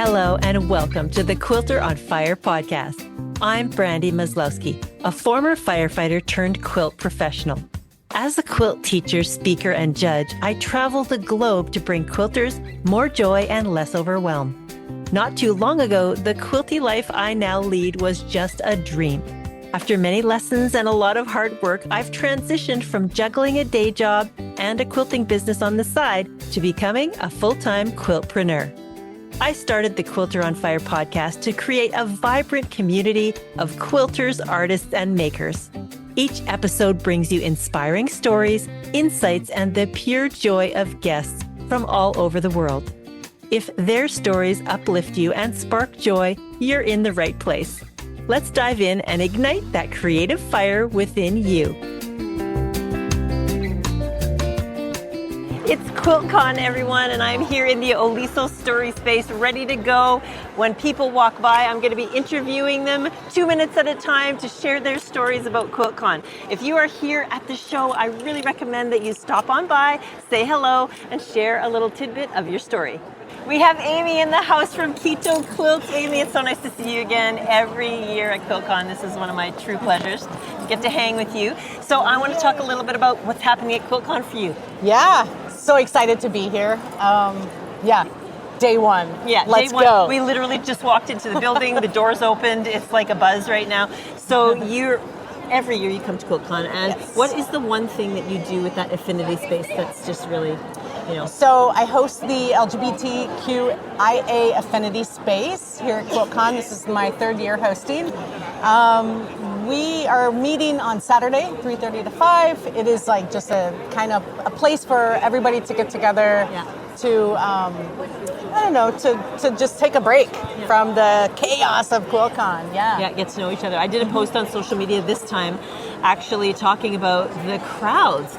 Hello and welcome to the Quilter on Fire podcast. I'm Brandy Maslowski, a former firefighter turned quilt professional. As a quilt teacher, speaker, and judge, I travel the globe to bring quilters more joy and less overwhelm. Not too long ago, the quilty life I now lead was just a dream. After many lessons and a lot of hard work, I've transitioned from juggling a day job and a quilting business on the side to becoming a full-time quiltpreneur. I started the Quilter on Fire podcast to create a vibrant community of quilters, artists, and makers. Each episode brings you inspiring stories, insights, and the pure joy of guests from all over the world. If their stories uplift you and spark joy, you're in the right place. Let's dive in and ignite that creative fire within you. It's QuiltCon, everyone, and I'm here in the Oliso Story Space, ready to go. When people walk by, I'm going to be interviewing them 2 minutes at a time to share their stories about QuiltCon. If you are here at the show, I really recommend that you stop on by, say hello, and share a little tidbit of your story. We have Amy in the house from Keto Quilts. Amy, it's so nice to see you again every year at QuiltCon. This is one of my true pleasures to get to hang with you. So I want to talk a little bit about what's happening at QuiltCon for you. Yeah, so excited to be here. Day one. Yeah, let's day one. go. We literally just walked into the building. The doors opened. It's like a buzz right now. So every year you come to QuiltCon, and Yes. What is the one thing that you do with that affinity space that's just really, So I host the LGBTQIA affinity space here at QuiltCon. This is my third year hosting. We are meeting on Saturday, 3:30 to 5. It is like just a kind of a place for everybody to get together to, to just take a break from the chaos of QuiltCon. Yeah, get to know each other. I did a post on social media this time actually talking about the crowds.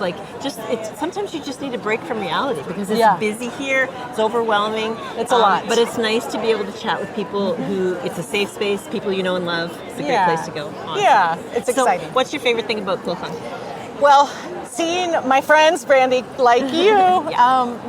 Sometimes you just need a break from reality because it's busy here, it's overwhelming. It's a lot. But it's nice to be able to chat with people who, it's a safe space, people you know and love. It's a great place to go. Awesome. Yeah, it's exciting. So what's your favorite thing about QuiltCon? Well, seeing my friends, Brandy, like you,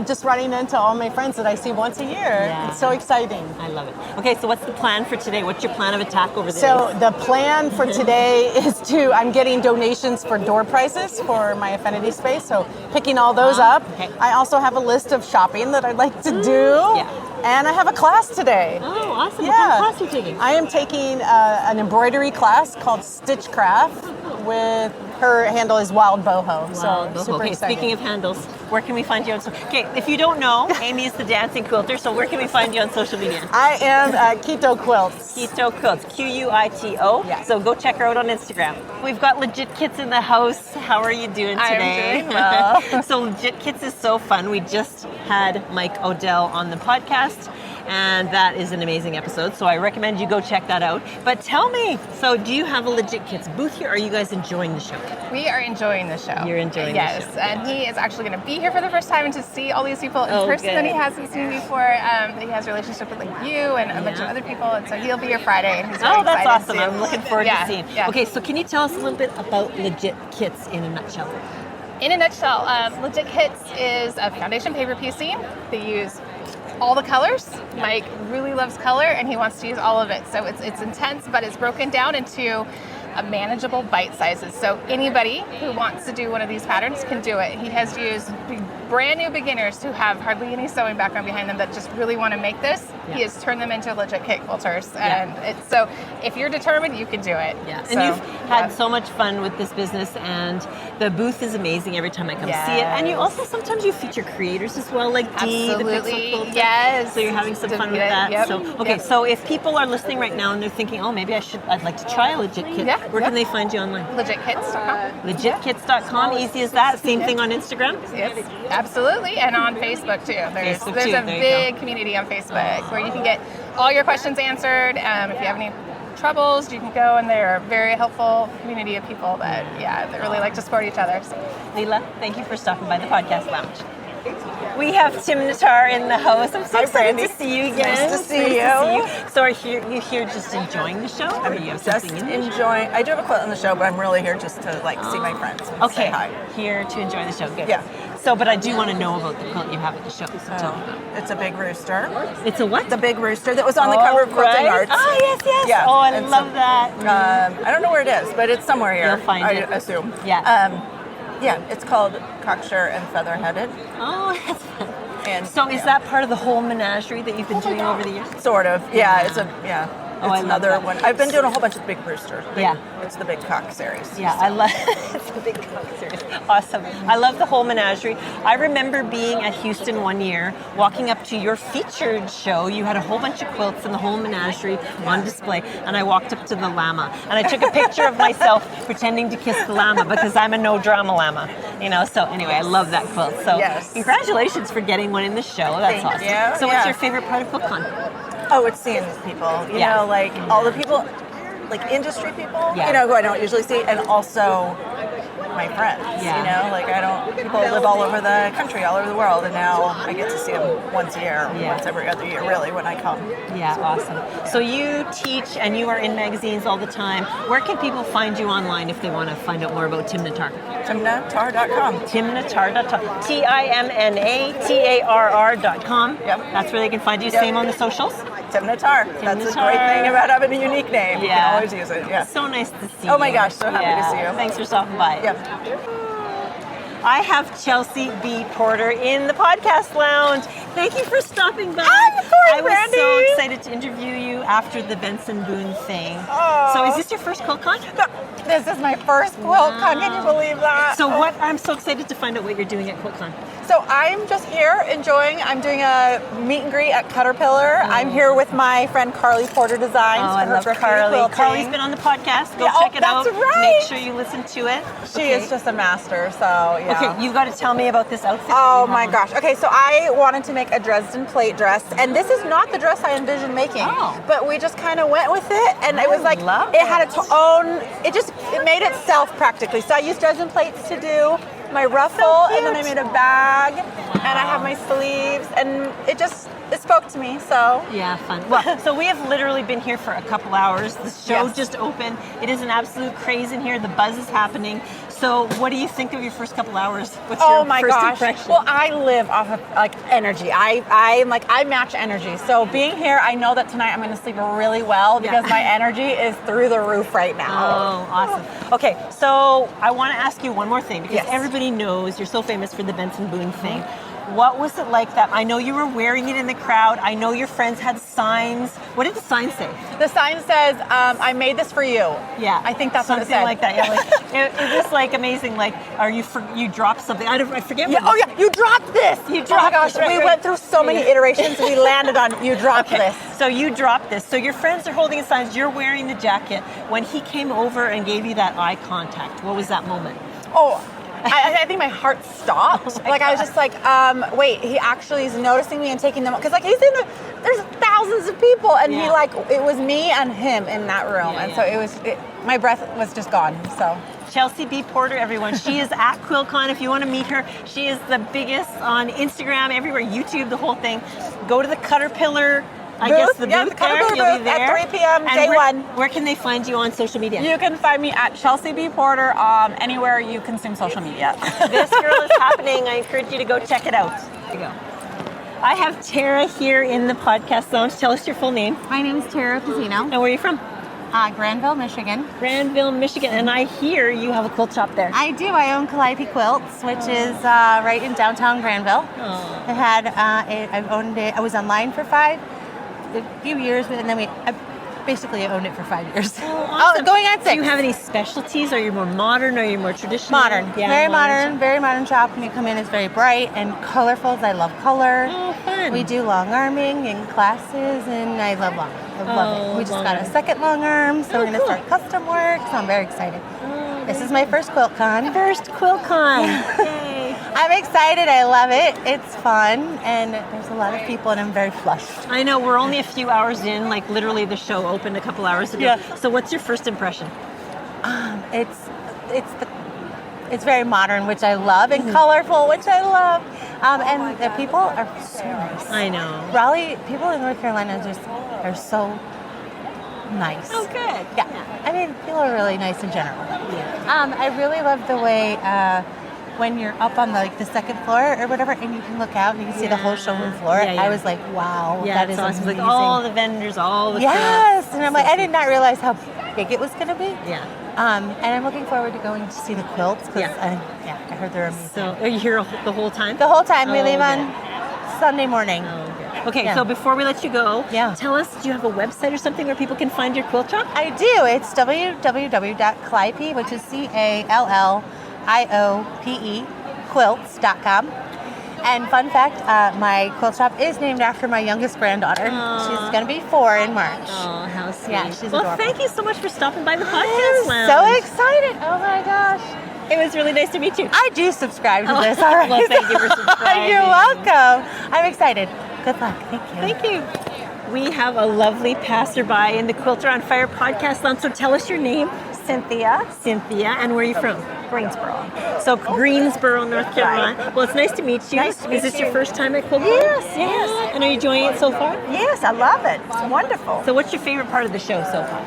just running into all my friends that I see once a year. Yeah. It's so exciting. I love it. Okay, so what's the plan for today? What's your plan of attack over there? So the plan for today is I'm getting donations for door prizes for my affinity space, so picking all those up. Okay. I also have a list of shopping that I'd like to do. Yeah. And I have a class today. Oh, awesome. Yeah. What kind of class are you taking? I am taking an embroidery class called Stitchcraft with her handle is Wild Boho. Super exciting. Speaking of handles, where can we find you on social? Okay, if you don't know, Amy is the dancing quilter, so where can we find you on social media? I am Keto Quilts. Keto Quilts, Quito. Yes. So go check her out on Instagram. We've got Legit Kits in the house. How are you doing today? I'm doing well. So Legit Kits is so fun. We just had Mike Odell on the podcast, and that is an amazing episode. So I recommend you go check that out. But tell me, so do you have a Legit Kits booth here? Are you guys enjoying the show? We are enjoying the show. You're enjoying the show. Yes, and he is actually going to be here for the first time and to see all these people in person good. that he hasn't seen before. He has a relationship with you and a bunch of other people, and so he'll be here Friday. And he's very that's excited awesome. to- I'm looking forward to seeing. Yeah. Okay, so can you tell us a little bit about Legit Kits in a nutshell? In a nutshell, Legit Kits is a foundation paper piecing. They use all the colors. Mike really loves color and he wants to use all of it. So it's intense, but it's broken down into manageable bite sizes. So anybody who wants to do one of these patterns can do it. He has used brand new beginners who have hardly any sewing background behind them that just really want to make this. He has turned them into Legit Kit quilters. And so if you're determined, you can do it. Yeah, and so, you've had so much fun with this business, and the booth is amazing every time I come see it. And you also sometimes you feature creators as well, like Dee, the Absolutely. Pixel Quilter. Yes. So you're having some fun with Yep. that. Yep. So so if people are listening right now and they're thinking, oh, maybe I'd like to try a Legit Kit. Yeah. Where can they find you online? LegitKits.com. LegitKits.com, easy as that. Same thing on Instagram. Yes, absolutely, and on Facebook too. There's Facebook a too, there you big community on Facebook where you can get all your questions answered. If you have any troubles, you can go, and they're a very helpful community of people that really like to support each other. So. Leila, thank you for stopping by the podcast lounge. We have Tim Natar in the house. I'm so excited to see you again. Nice to see you. So are you here just enjoying the show? Or you have Just something in the show? enjoying. I do have a quilt on the show, but I'm really here just to see my friends and say hi. Here to enjoy the show. Good. Yeah. So, but I do want to know about the quilt you have at the show. So tell me about it. It's a big rooster. It's a what? The big rooster that was on the cover of Quilting Arts. Oh, yes, yes. Yeah, Oh, I and love that. I don't know where it is, but it's somewhere here. You'll find it. I assume. Yeah. Yeah, it's called Cocksure and Featherheaded. Oh, that's fun. And So is that part of the whole menagerie that you've been doing over the years? sort of? Yeah, it's Oh, I it's love another that. one. I've been doing a whole bunch of big roosters. Yeah. It's the Big Cock series. Yeah, I love it's a big cock series. Awesome. I love the whole menagerie. I remember being at Houston one year, walking up to your featured show. You had a whole bunch of quilts and the whole menagerie on display, and I walked up to the llama and I took a picture of myself pretending to kiss the llama because I'm a no drama llama. So anyway, I love that quilt. So Yes. congratulations for getting one in the show. That's Thank awesome. you. So what's Yeah. your favorite part of QuiltCon? Oh, it's seeing people. You know, like all the people, like industry people. Yeah. Who I don't usually see, and also my friends. Yeah. People live all over the country, all over the world, and now I get to see them once a year, once every other year, really, when I come. Yeah, awesome. So you teach and you are in magazines all the time. Where can people find you online if they want to find out more about Timnatar? Timnatar.com. Timnatar.com. TIMNATARR.com. Yep. That's where they can find you. Yep. Same on the socials. Timnatar. That's the Timnatar. great thing about having a unique name. You can always use it. Yeah. So nice to see you. Oh my gosh, so happy to see you. Thanks for stopping by. Yep. I have Chelsea B. Porter in the podcast lounge. Thank you for stopping by. Of course, I was Brandy. so excited to interview you after the Benson Boone thing. Oh. So is this your first QuiltCon? This is my first QuiltCon. Can you believe that? So what? I'm so excited to find out what you're doing at QuiltCon. So I'm just here enjoying. I'm doing a meet and greet at Caterpillar. I'm here with my friend Carly Porter Designs. Oh, for I her love graffiti Carly. quilting. Carly's been on the podcast. Go Yeah, check it out. that's right. Make sure you listen to it. She is just a master. So yeah. Okay, you got to tell me about this outfit. that Oh you my have on. gosh. Okay, so I wanted to make a Dresden plate dress, and this is not the dress I envisioned making. Oh. But we just kind of went with it, and it was like love it had its own. It made itself practically. So I used Dresden plates to do my ruffle, and then I made a bag, and I have my sleeves, and it spoke to me. So Yeah, fun. Well, so we have literally been here for a couple hours. The show Yes. just opened. It is an absolute craze in here. The buzz is happening. So what do you think of your first couple hours? What's Oh your my first gosh. impression? Well, I live off of energy. I match energy. So being here, I know that tonight I'm going to sleep really well because my energy is through the roof right now. Oh, awesome. Okay, so I want to ask you one more thing because Yes. everybody knows you're so famous for the Benson Boone thing. What was it like that? I know you were wearing it in the crowd. I know your friends had signs. What did the sign say? The sign says, I made this for you. Yeah, I think that's something what it said. like that. Yeah, like, it was like amazing. Like, you dropped something? I forget. Yeah, what oh yeah, you dropped this. You Oh my dropped gosh, this, right, we right. went through so many iterations. We landed on you dropped Okay, this. so you dropped this. So your friends are holding signs. You're wearing the jacket. When he came over and gave you that eye contact, what was that moment? Oh, I think my heart stopped. I was just like, wait, he actually is noticing me and taking them, because he's there's thousands of people, and Yeah. it was me and him in that room, Yeah, and yeah. so my breath was just gone. So Chelsea B. Porter, everyone. She is at QuiltCon. If you want to meet her, she is the biggest on Instagram, everywhere, YouTube, the whole thing. Go to the Caterpillar. I Booth? guess the Yeah, booth the Caterpillar there. You'll be booth at there 3 p.m. And day one. Where can they find you on social media? you can find me at Chelsea B. Porter anywhere you consume social media. This girl is happening. I encourage you to go check it out. There you go. I have Tara here in the podcast lounge. Tell us your full name My name is Tara Pizzino, and where are you from? Granville, Michigan. Granville, Michigan. And I hear you have a quilt shop there. I do. I own Calliope Quilts, which is right in downtown Granville. Oh. I've owned it. I was online for a few years, and then I basically owned it for 5 years. Awesome. Going on 6. Do you have any specialties? Are you more modern? Are you more traditional? Modern, Yeah, very modern shop. When you come in, it's very bright and colorful. I love color. Oh, fun. We do long arming and classes, and I love long. I love it. We just long got a arm. second long arm, so we're going to cool. start custom work. So I'm very excited. This is my first QuiltCon. First QuiltCon. Yay. I'm excited. I love it. It's fun, and there's a lot of people, and I'm very flushed. I know we're only a few hours in. Like literally, the show opened a couple hours ago. Yeah. So, what's your first impression? It's very modern, which I love, and colorful, which I love. And the people are so nice. I know. Raleigh, people in North Carolina just are so nice. Oh, good. Yeah. I mean, people are really nice in general. I really love the way when you're up on the second floor or whatever, and you can look out and you can see the whole showroom floor. Yeah, yeah. I was like, wow, that is awesome. amazing. Like all the vendors, all the Yes, and I'm like, I did not realize how big it was going to be. Yeah. And I'm looking forward to going to see the quilts because I heard they're amazing. So are you here the whole time? The whole time we Oh, leave okay. on Sunday morning. Okay, Yeah. so before we let you go, Yeah. tell us, do you have a website or something where people can find your quilt shop? I do. It's www.calliope, which is CALLIOPE, quilts.com. And fun fact, my quilt shop is named after my youngest granddaughter. She's going to be 4 in March. Oh, how sweet. Yeah, she's well, adorable. thank you so much for stopping by the I'm podcast lounge. so excited. Oh my gosh. It was really nice to meet you. I do subscribe to this, all right? Well, thank you for subscribing. You're welcome. I'm excited. Good luck. Thank you. Thank you. We have a lovely passerby in the Quilter on Fire podcast lounge. So tell us your name. Cynthia, And where are you from? Greensboro. So Greensboro, North Carolina. Well, it's nice to meet you. Nice to meet Is this you. your first time at QuiltCon? Yes. And are you enjoying it so far? Yes, I love it. It's wonderful. So what's your favorite part of the show so far?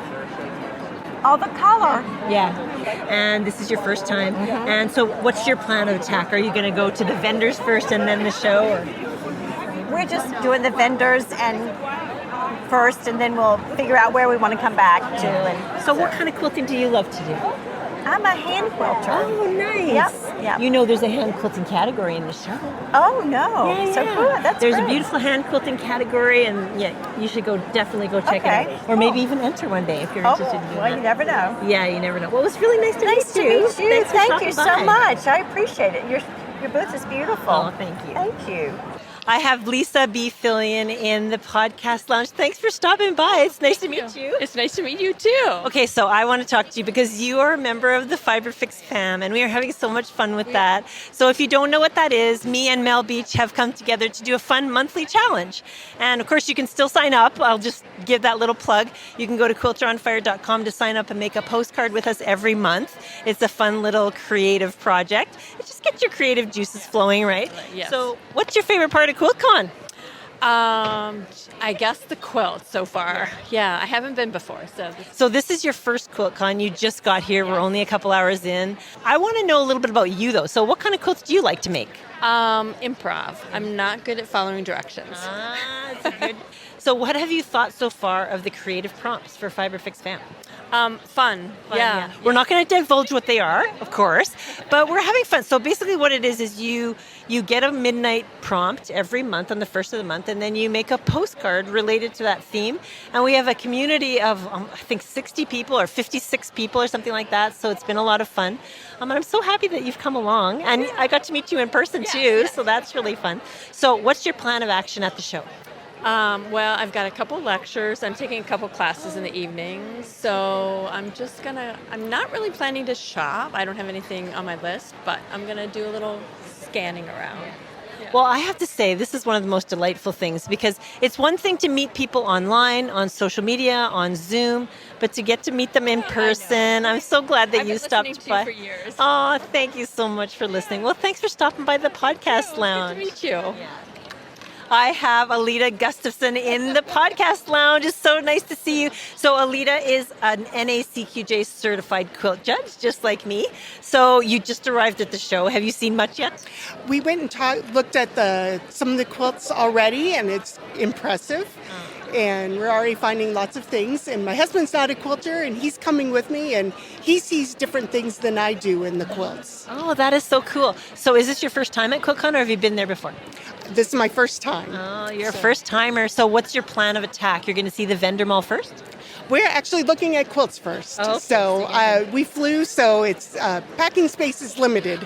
All the color. Yeah. And this is your first time. And so what's your plan of attack? Are you going to go to the vendors first and then the show? Or? We're just doing the vendors and first, and then we'll figure out where we want to come back to. And So what kind of quilting do you love to do? I'm a hand quilter. Oh, nice. Yep. You know there's a hand quilting category in the show. Oh no! So good. That's There's great. a beautiful hand quilting category, and you should definitely go check it Okay, out. Or maybe even enter one day if you're interested in doing well, that. you never know. Yeah, you never know. Well, it was really nice to Nice to meet you. meet you. Thanks for Thank you stopping so by. much. I appreciate it. Your booth is beautiful. Oh, thank you. Thank you. I have Lisa B. Fillion in the podcast lounge. Thanks for stopping by. It's nice to meet you. It's nice to meet you too. Okay, so I want to talk to you because you are a member of the FiberFix fam, and we are having so much fun with that. So if you don't know what that is, me and Mel Beach have come together to do a fun monthly challenge. And of course, you can still sign up. I'll just give that little plug. You can go to quilteronfire.com to sign up and make a postcard with us every month. It's a fun little creative project. It just gets your creative juices flowing, right? Yes. So what's your favorite part of QuiltCon? I guess the quilt so far. Yeah, I haven't been before, so So this is your first QuiltCon. You just got here. We're only a couple hours in. I want to know a little bit about you, though. So what kind of quilts do you like to make? improv. I'm not good at following directions. That's good. So what have you thought so far of the creative prompts for FiberFix Fam? Fun. Yeah. We're not going to divulge what they are, of course, but we're having fun. So basically what it is you get a midnight prompt every month on the first of the month, and then you make a postcard related to that theme. And we have a community of, I think, 60 people or 56 people or something like that. So it's been a lot of fun. And I'm so happy that you've come along. And I got to meet you in person, too, so that's really fun. So what's your plan of action at the show? Well, I've got a couple lectures. I'm taking a couple classes in the evenings. So I'm not really planning to shop. I don't have anything on my list, but I'm going to do a little scanning around. Well, I have to say, this is one of the most delightful things because it's one thing to meet people online, on social media, on Zoom, but to get to meet them in person. I'm so glad that I've you been stopped listening to by. you for years. Oh, thank you so much for listening. Well, thanks for stopping by the podcast lounge. Good to meet you. I have Alita Gustafson in the podcast lounge. It's so nice to see you. So Alita is an NACQJ certified quilt judge, just like me. So you just arrived at the show. Have you seen much yet? We went and looked at some of the quilts already, and it's impressive. And we're already finding lots of things. And my husband's not a quilter, and he's coming with me, and he sees different things than I do in the quilts. Oh, that is so cool. So is this your first time at QuiltCon, or have you been there before? This is my first time. Oh, you're a first timer. So what's your plan of attack? You're going to see the vendor mall first? We're actually looking at quilts first. Oh, okay. So we flew, so it's packing space is limited.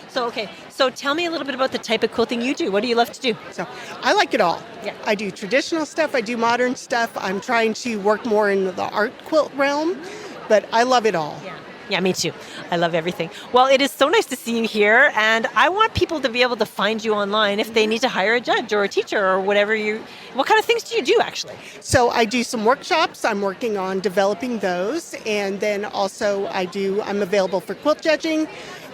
So tell me a little bit about the type of quilting you do. What do you love to do? So I like it all. Yeah. I do traditional stuff. I do modern stuff. I'm trying to work more in the art quilt realm, but I love it all. Yeah, me too. I love everything. Well, it is so nice to see you here, and I want people to be able to find you online if they need to hire a judge or a teacher or whatever what kind of things do you do, actually? So I do some workshops. I'm working on developing those, and then also I'm available for quilt judging,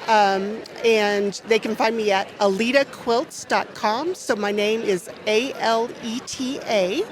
and they can find me at alitaquilts.com. So my name is ALETA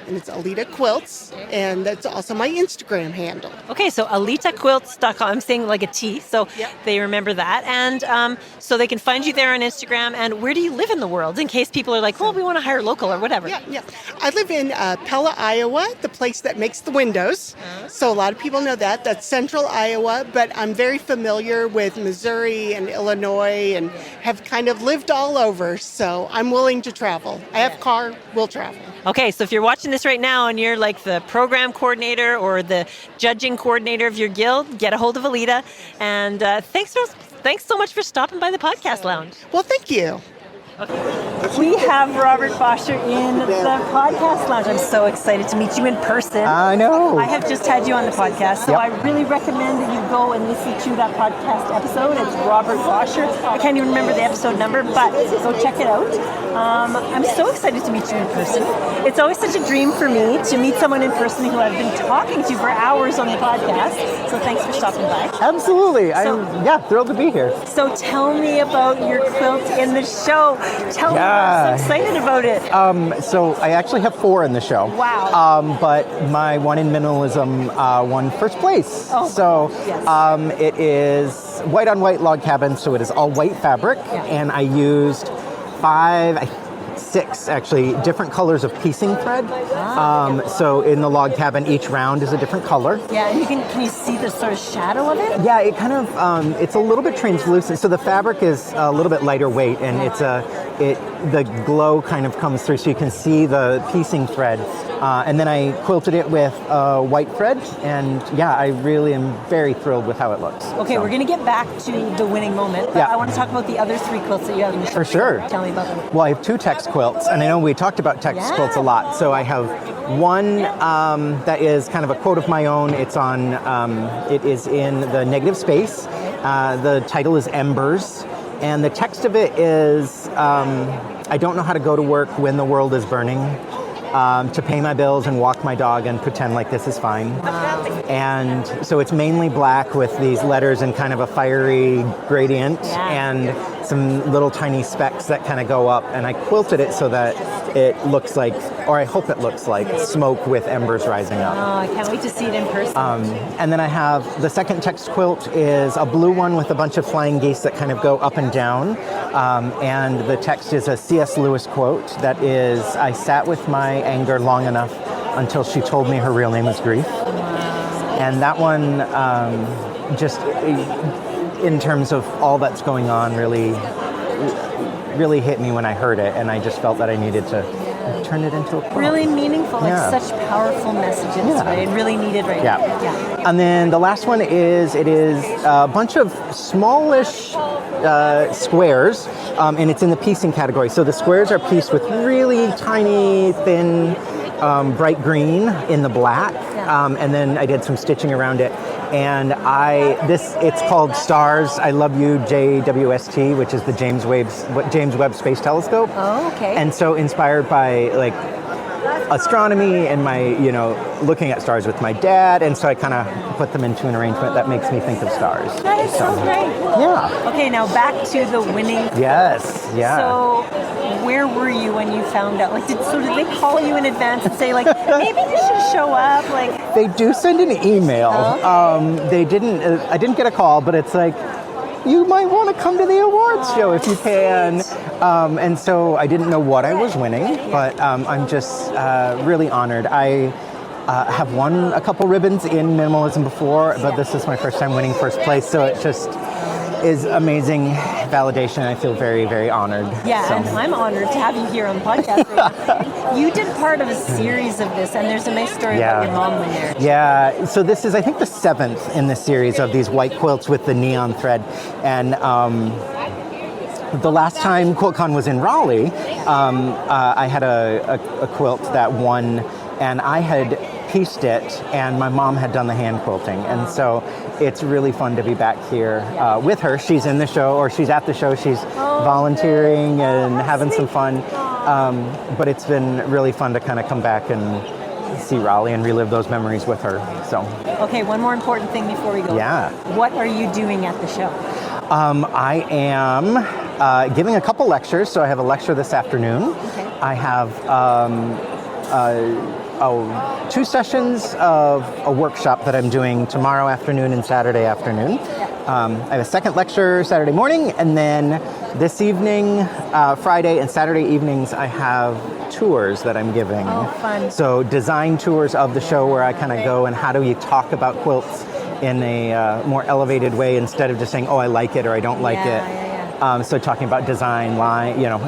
and it's Alita Quilts, and that's also my Instagram handle. Okay, so alitaquilts.com. I'm saying like a T, so they remember that. And so they can find you there on Instagram. And where do you live in the world, in case people are like, well, we want to hire local or whatever? Yeah. I live in Pella, Iowa, the place that makes the windows. So a lot of people know that. That's central Iowa, but I'm very familiar with Missouri and Illinois and have kind of lived all over. So I'm willing to travel. I have a car, we'll travel. Okay, so if you're watching this right now and you're like the program coordinator or the judging coordinator of your guild, get a hold of Alita. And thanks so much for stopping by the podcast lounge. Well, thank you. We have Robert Bosher in the podcast lounge. I'm so excited to meet you in person. I know. I have just had you on the podcast, so I really recommend that you go and listen to that podcast episode. It's Robert Bosher. I can't even remember the episode number, but go check it out. I'm so excited to meet you in person. It's always such a dream for me to meet someone in person who I've been talking to for hours on the podcast. So thanks for stopping by. Absolutely. I'm thrilled to be here. So tell me about your quilt in the show. Tell me, I'm so excited about it. So I actually have 4 in the show. Wow. But my one in minimalism won first place. Oh, so yes. it is white on white log cabin, so it is all white fabric, and I used 6 actually different colors of piecing thread. So in the log cabin, each round is a different color. Yeah, and can you see the sort of shadow of it? Yeah, it kind of it's a little bit translucent. So the fabric is a little bit lighter weight, and the glow kind of comes through, so you can see the piecing thread. And then I quilted it with white thread, and I really am very thrilled with how it looks. Okay, we're going to get back to the winning moment, but I want to talk about the other 3 quilts that you have in the show. For sure. Tell me about them. Well, I have 2 text quilts, and I know we talked about text quilts a lot. So I have one that is kind of a quote of my own. It's on, it is in the negative space. The title is Embers, and the text of it is, I don't know how to go to work when the world is burning. To pay my bills and walk my dog and pretend like this is fine. And so it's mainly black with these letters and kind of a fiery gradient and some little tiny specks that kind of go up. And I quilted it so that it looks like, or I hope it looks like, smoke with embers rising up. Oh, I can't wait to see it in person. And then I have the second text quilt is a blue one with a bunch of flying geese that kind of go up and down. And the text is a C.S. Lewis quote that is, I sat with my anger long enough until she told me her real name was grief. And that one just in terms of all that's going on really hit me when I heard it, and I just felt that I needed to turn it into a quote. Really meaningful, like such powerful messages, right? Really needed right now. Yeah. And then the last one is, it is a bunch of smallish squares, and it's in the piecing category. So the squares are pieced with really tiny, thin, bright green in the black, and then I did some stitching around it. And it's called STARS, I Love You, JWST, which is the James Webb Space Telescope. Oh, okay. And so inspired by like astronomy and my, looking at stars with my dad, and so I kind of put them into an arrangement that makes me think of stars. That is so great. Yeah. Okay, now back to the winning. Yes, yeah. So where were you when you found out? Like, did they call you in advance and say, like, maybe you should show up? Like, they do send an email. They didn't. I didn't get a call, but it's like, you might want to come to the awards show if you can. And so I didn't know what I was winning, but I'm just really honored. I have won a couple ribbons in minimalism before, but this is my first time winning first place, so it just is amazing validation. I feel very, very honored. Yeah, so. And I'm honored to have you here on the podcast right now. You did part of a series of this, and there's a nice story about your mom when you're... Yeah, so this is, I think, the 7th in the series of these white quilts with the neon thread. And the last time QuiltCon was in Raleigh, I had a quilt that won, and I had pieced it, and my mom had done the hand quilting. And so it's really fun to be back here with her. She's in the show, or she's at the show. She's volunteering and having some fun. But it's been really fun to kind of come back and see Raleigh and relive those memories with her. So. Okay, one more important thing before we go. Yeah. What are you doing at the show? I am giving a couple lectures. So I have a lecture this afternoon. Okay. I have 2 sessions of a workshop that I'm doing tomorrow afternoon and Saturday afternoon. I have a second lecture Saturday morning, and then this evening, Friday and Saturday evenings, I have tours that I'm giving. Oh, fun. So design tours of the show where I kind of go and how do you talk about quilts in a more elevated way instead of just saying, oh, I like it or I don't like it. So talking about design,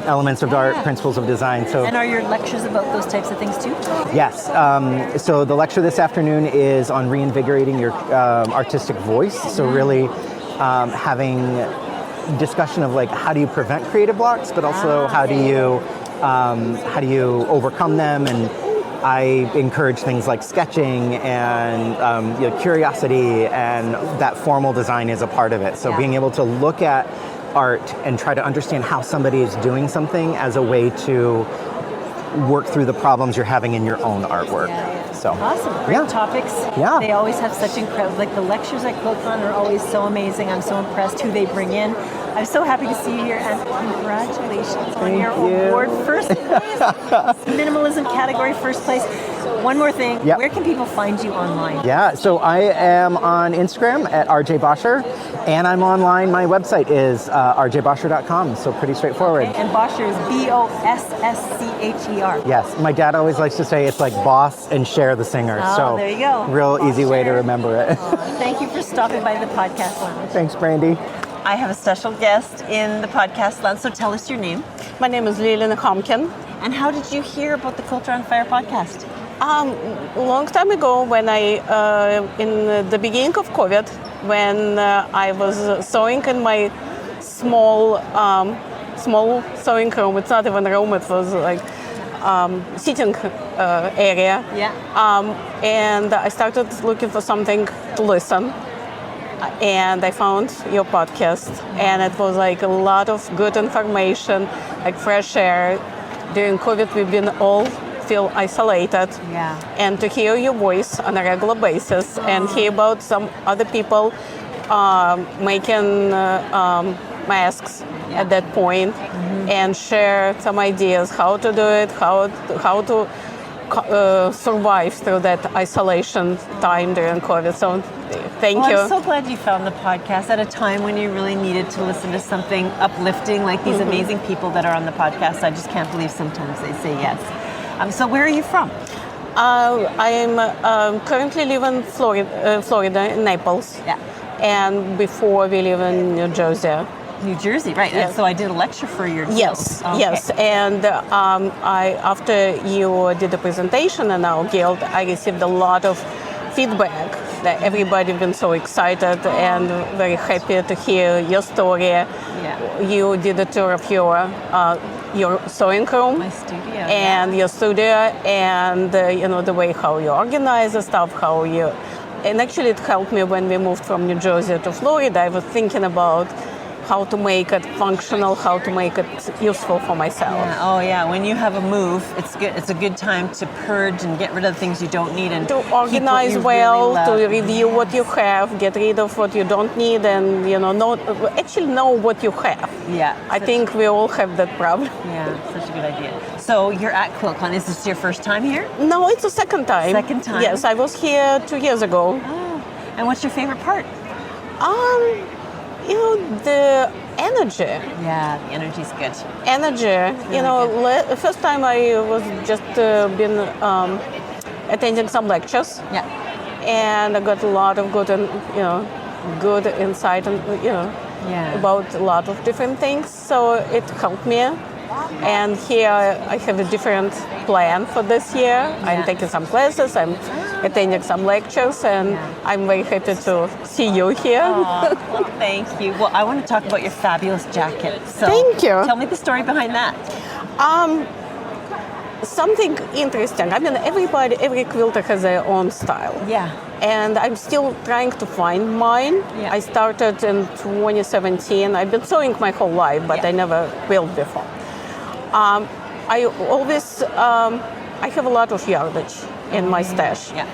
elements of art, principles of design. So, And are your lectures about those types of things too? yes. So the lecture this afternoon is on reinvigorating your artistic voice. So really having discussion of like how do you prevent creative blocks, but also how do you overcome them. And I encourage things like sketching and curiosity, and that formal design is a part of it. So being able to look at art and try to understand how somebody is doing something as a way to work through the problems you're having in your own artwork. So Awesome. Great topics. Yeah. They always have such incredible, like the lectures at QuiltCon are always so amazing. I'm so impressed who they bring in. I'm so happy to see you here, and congratulations on your award. First place. Minimalism category, first place. One more thing. Yep. Where can people find you online? Yeah, so I am on Instagram at RJ Boscher, and I'm online. My website is rjboscher.com, so pretty straightforward. And Boscher is Bosscher. Yes, my dad always likes to say it's like boss and Cher the singer. Oh, so there you go. Real easy way to remember it. Thank you for stopping by the podcast lounge. Thanks, Brandy. I have a special guest in the podcast lounge, so tell us your name. My name is Lilian Homkin. And how did you hear about the Quilter on Fire podcast? Long time ago, when in the beginning of COVID, when I was sewing in my small sewing room. It's not even a room, it was like sitting area. Yeah. And I started looking for something to listen. And I found your podcast, and it was like a lot of good information, like fresh air. During COVID, we've been all feel isolated. Yeah. And to hear your voice on a regular basis and hear about some other people making masks at that point, and share some ideas how to do it, how to survive through that isolation time during COVID. So thank you. I'm so glad you found the podcast at a time when you really needed to listen to something uplifting, like these amazing people that are on the podcast. I just can't believe sometimes they say yes. So where are you from? I'm currently live in Florida, in Naples. Yeah. And before we live in New Jersey. New Jersey, right. Yes. And so I did a lecture for your guild. Yes, Okay. yes. And after you did the presentation in our guild, I received a lot of feedback that everybody been so excited and very happy to hear your story. Yeah. You did a tour of your sewing room. My studio. And your studio, and the way how you organize the stuff, and actually it helped me when we moved from New Jersey to Florida. I was thinking about how to make it functional, how to make it useful for myself. Yeah. Oh yeah, when you have a move, it's good. It's a good time to purge and get rid of things you don't need and To keep what organize you well, really love. to review what you have, get rid of what you don't need, and know what you have. Yeah. I think we all have that problem. Yeah, such a good idea. So you're at QuiltCon. Is this your first time here? No, it's the second time. Second time? Yes, I was here 2 years ago. Oh. And what's your favorite part? The energy. Yeah, the energy's good. Energy. The first time I was just been attending some lectures. Yeah. And I got a lot of good good insight and about a lot of different things. So it helped me. And here I have a different plan for this year. I'm taking some classes, I'm attending some lectures, and I'm very happy to see you here. Well, thank you. Well, I want to talk about your fabulous jacket. So Thank you. Tell me the story behind that. Something interesting. I mean, every quilter has their own style. Yeah. And I'm still trying to find mine. Yeah. I started in 2017. I've been sewing my whole life, but I never quilted before. I always, I have a lot of yardage in my stash. Yeah.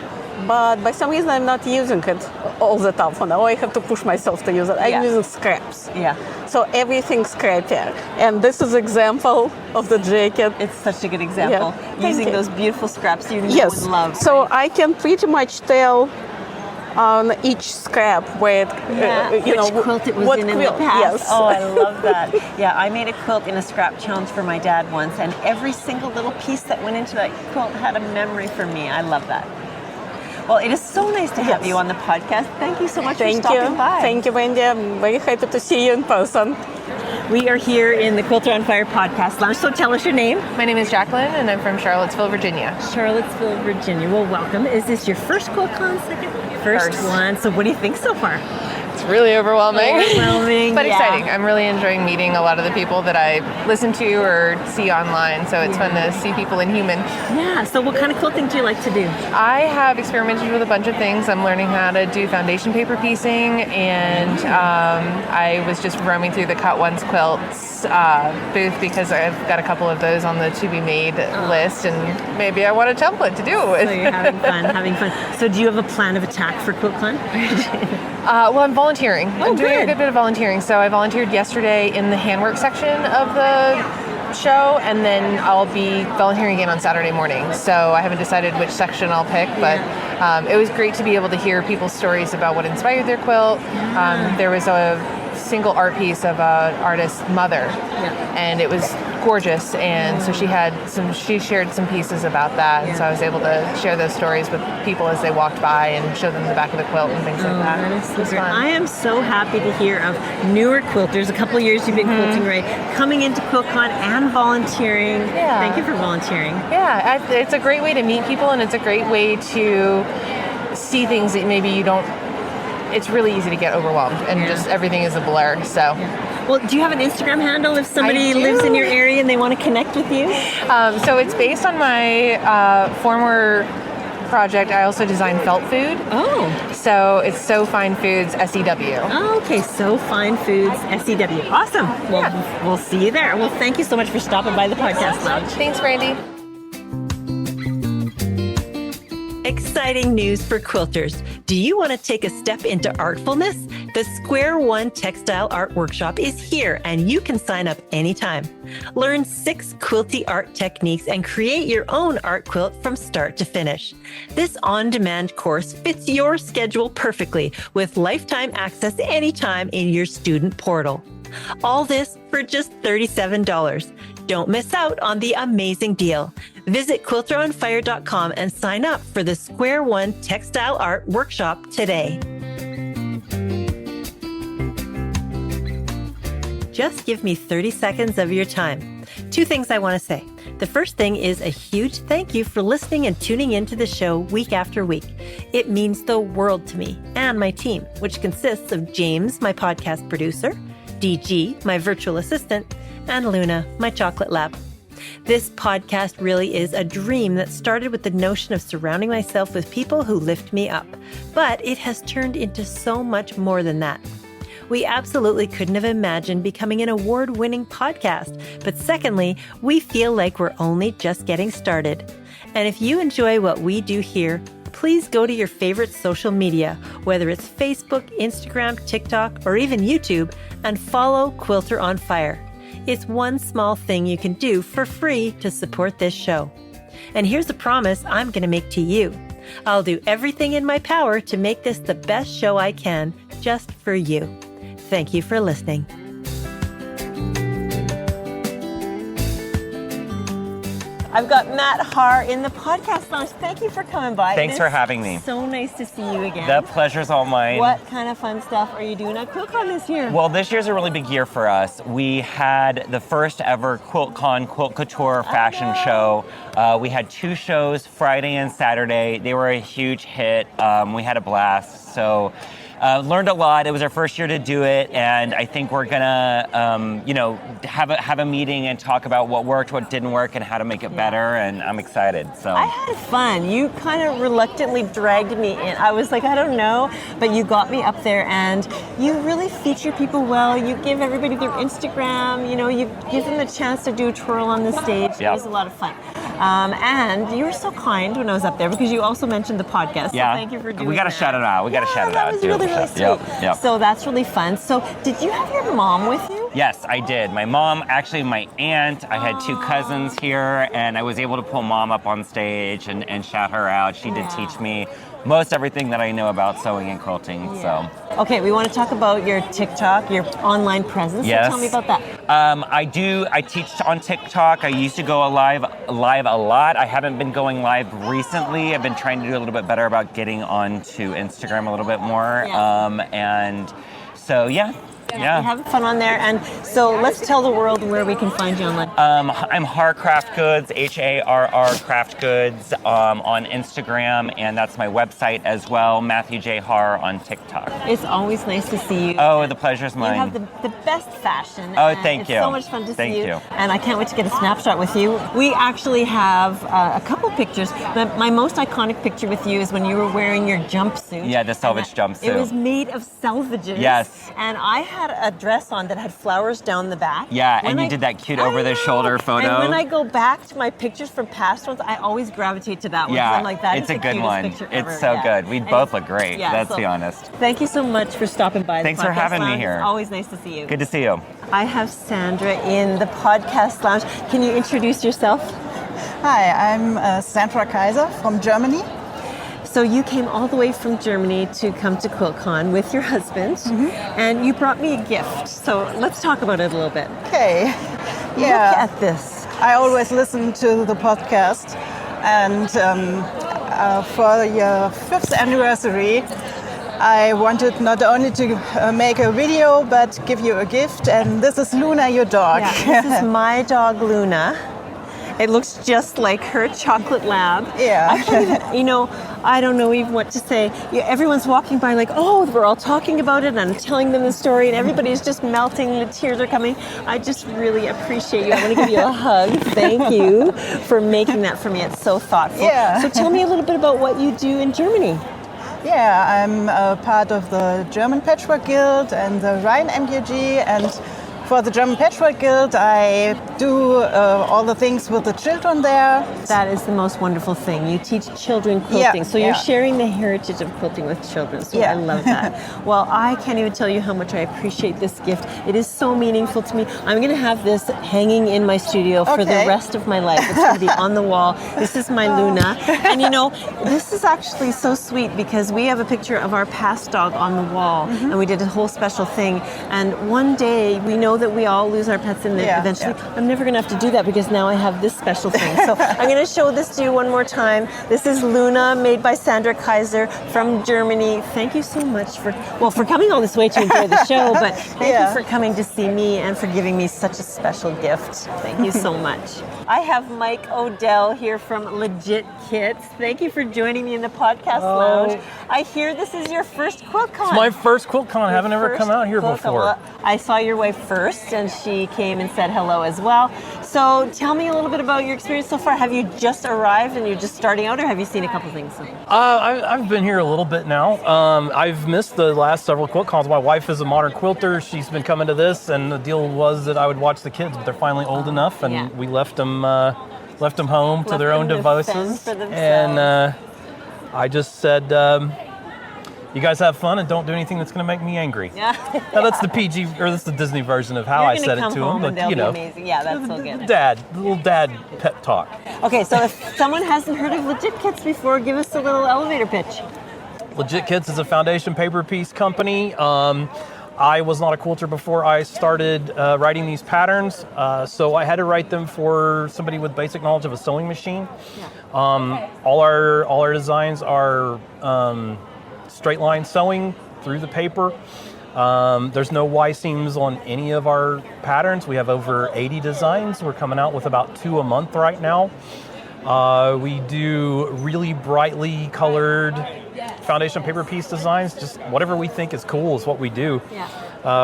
but by some reason I'm not using it all the time. For now, I have to push myself to use it. I'm using scraps. Yeah. So everything's scrap here. And this is example of the jacket. It's such a good example. Yeah. Using Thank you. those beautiful scraps you Yes. would love. So I can pretty much tell on each scrap where it, which quilt it was what in quilt. the past. Yes. Oh, I love that. Yeah, I made a quilt in a scrap challenge for my dad once, and every single little piece that went into that quilt had a memory for me. I love that. Well, it is so nice to have you on the podcast. Thank you so much for stopping by. Thank you, Wendy. I'm very happy to see you in person. We are here in the Quilter on Fire podcast lounge. So tell us your name. My name is Jacqueline, and I'm from Charlottesville, Virginia. Charlottesville, Virginia. Well, welcome. Is this your first QuiltCon? First one. So what do you think so far? It's really overwhelming. Overwhelming, but yeah. exciting. I'm really enjoying meeting a lot of the people that I listen to or see online, so it's fun to see people in human. Yeah, so what kind of quilting do you like to do? I have experimented with a bunch of things. I'm learning how to do foundation paper piecing, and I was just roaming through the Cut Once quilts booth because I've got a couple of those on the to be made list, and maybe I want a template to do it with. So you're having fun. So do you have a plan of attack for QuiltCon? Well, I'm volunteering. I'm doing good. a good bit of volunteering. So I volunteered yesterday in the handwork section of the show, and then I'll be volunteering again on Saturday morning. So I haven't decided which section I'll pick, but it was great to be able to hear people's stories about what inspired their quilt. There was a single art piece of an artist's mother, and it was gorgeous, and so she shared some pieces about that, and so I was able to share those stories with people as they walked by and show them the back of the quilt and things like that. That is so It was great. fun. I am so happy to hear of newer quilters. A couple of years you've been quilting, right? Coming into QuiltCon and volunteering. Yeah. Thank you for volunteering. Yeah, it's a great way to meet people, and it's a great way to see things that maybe you don't. It's really easy to get overwhelmed, and just everything is a blur. So, Well, do you have an Instagram handle if somebody I do. lives in your area and they want to connect with you? so it's based on my former project. I also design felt food. Oh. So it's So Fine Foods SEW. Oh, okay. So Fine Foods SEW. Awesome. Well, we'll see you there. Well, thank you so much for stopping by the podcast lounge. Thanks, Brandy. Exciting news for quilters. Do you want to take a step into artfulness? The Square One Textile Art Workshop is here, and you can sign up anytime. Learn 6 quilty art techniques and create your own art quilt from start to finish. This on-demand course fits your schedule perfectly with lifetime access anytime in your student portal. All this for just $37. Don't miss out on the amazing deal. Visit QuilterOnFire.com and sign up for the Square One Textile Art Workshop today. Just give me 30 seconds of your time. 2 things I want to say. The first thing is a huge thank you for listening and tuning into the show week after week. It means the world to me and my team, which consists of James, my podcast producer, DG, my virtual assistant, and Luna, my chocolate lab. This podcast really is a dream that started with the notion of surrounding myself with people who lift me up, but it has turned into so much more than that. We absolutely couldn't have imagined becoming an award-winning podcast, but secondly, we feel like we're only just getting started. And if you enjoy what we do here, please go to your favorite social media, whether it's Facebook, Instagram, TikTok, or even YouTube, and follow Quilter on Fire. It's one small thing you can do for free to support this show. And here's a promise I'm going to make to you. I'll do everything in my power to make this the best show I can, just for you. Thank you for listening. I've got Matt Haar in the podcast lounge. Thank you for coming by. Thanks for having me. So nice to see you again. The pleasure's all mine. What kind of fun stuff are you doing at QuiltCon this year? Well, this year's a really big year for us. We had the first ever QuiltCon Quilt Couture fashion show. We had 2 shows, Friday and Saturday. They were a huge hit. We had a blast. So learned a lot. It was our first year to do it, and I think we're gonna, have a meeting and talk about what worked, what didn't work, and how to make it better. And I'm excited. So I had fun. You kind of reluctantly dragged me in. I was like, I don't know, but you got me up there, and you really feature people well. You give everybody their Instagram. You give them the chance to do a twirl on the stage. It was a lot of fun. And you were so kind when I was up there because you also mentioned the podcast. So Yeah. thank you for doing We got to that. shout it out. We got to shout it out. That was Do really, the really shout. sweet. Yep. So that's really fun. So did you have your mom with you? Yes, I did. My mom, actually my aunt, I had 2 cousins here, and I was able to pull mom up on stage and shout her out. She did teach me most everything that I know about sewing and quilting. So. Okay, we want to talk about your TikTok, your online presence. Yes. So tell me about that. I teach on TikTok. I used to go live a lot. I haven't been going live recently. I've been trying to do a little bit better about getting onto Instagram a little bit more. And so, yeah. You're having fun on there. And so let's tell the world where we can find you online. I'm Har Craft Goods, HARR Craft Goods on Instagram, and that's my website as well, Matthew J. Har on TikTok. It's always nice to see you. Oh, the pleasure's mine. You have the best fashion. Oh, and thank you. It's so much fun to Thank see you. And I can't wait to get a snapshot with you. We actually have a couple pictures. My most iconic picture with you is when you were wearing your jumpsuit. Yeah, the selvage jumpsuit. It was made of selvages. Yes. And I had a dress on that had flowers down the back. Yeah, and you did that cute over-the-shoulder photo. And when I go back to my pictures from past ones, I always gravitate to that one. Yeah, I'm like, that it's is a the good cutest one. picture ever. It's so good. We both look great. Yeah, Let's so be honest. Thank you so much for stopping by. Thanks the for podcast having me lounge. here. It's always nice to see you. Good to see you. I have Sandra in the podcast lounge. Can you introduce yourself? Hi, I'm Sandra Kaiser from Germany. So you came all the way from Germany to come to QuiltCon with your husband, and you brought me a gift. So let's talk about it a little bit. Okay. Look at this. I always listen to the podcast, and for your 5th anniversary, I wanted not only to make a video, but give you a gift. And this is Luna, your dog. Yeah, this is my dog, Luna. It looks just like her, chocolate lab. Yeah. I can't even, I don't know even what to say. Everyone's walking by like, oh, we're all talking about it, and I'm telling them the story, and everybody's just melting, the tears are coming. I just really appreciate you. I want to give you a hug. Thank you for making that for me. It's so thoughtful. Yeah. So tell me a little bit about what you do in Germany. Yeah, I'm a part of the German Patchwork Guild and the Rhine MUG, and for the German Patchwork Guild, I do all the things with the children there. That is the most wonderful thing. You teach children quilting. So you're sharing the heritage of quilting with children. So I love that. Well, I can't even tell you how much I appreciate this gift. It is so meaningful to me. I'm going to have this hanging in my studio for the rest of my life. It's going to be on the wall. This is my Luna. And this is actually so sweet because we have a picture of our past dog on the wall, and we did a whole special thing. And one day, we know that we all lose our pets in there eventually. I'm never going to have to do that because now I have this special thing. So I'm going to show this to you one more time. This is Luna, made by Sandra Kaiser from Germany. Thank you so much for coming all this way to enjoy the show, but thank you for coming to see me and for giving me such a special gift. Thank you so much. I have Mike Odell here from Legit Kits. Thank you for joining me in the podcast lounge. I hear this is your first QuiltCon. It's my first QuiltCon. I haven't ever come out here before. Well, I saw your wife first, and she came and said hello as well. So tell me a little bit about your experience so far. Have you just arrived and you're just starting out, or have you seen a couple things? I've been here a little bit now. I've missed the last several QuiltCons. My wife is a modern quilter. She's been coming to this, and the deal was that I would watch the kids, but they're finally old enough, and we left them home to their own devices. And I just said, you guys have fun and don't do anything that's going to make me angry. Yeah. Now that's the PG, or that's the Disney version of how I said it to them. But be amazing. Yeah, that's so good. The little dad pep talk. Okay, so if someone hasn't heard of Legit Kits before, give us a little elevator pitch. Legit Kits is a foundation paper piece company. I was not a quilter before I started writing these patterns, so I had to write them for somebody with basic knowledge of a sewing machine. All our designs are straight line sewing through the paper. There's no Y seams on any of our patterns. We have over 80 designs. We're coming out with about 2 a month right now. We do really brightly colored foundation paper piece designs. Just whatever we think is cool is what we do.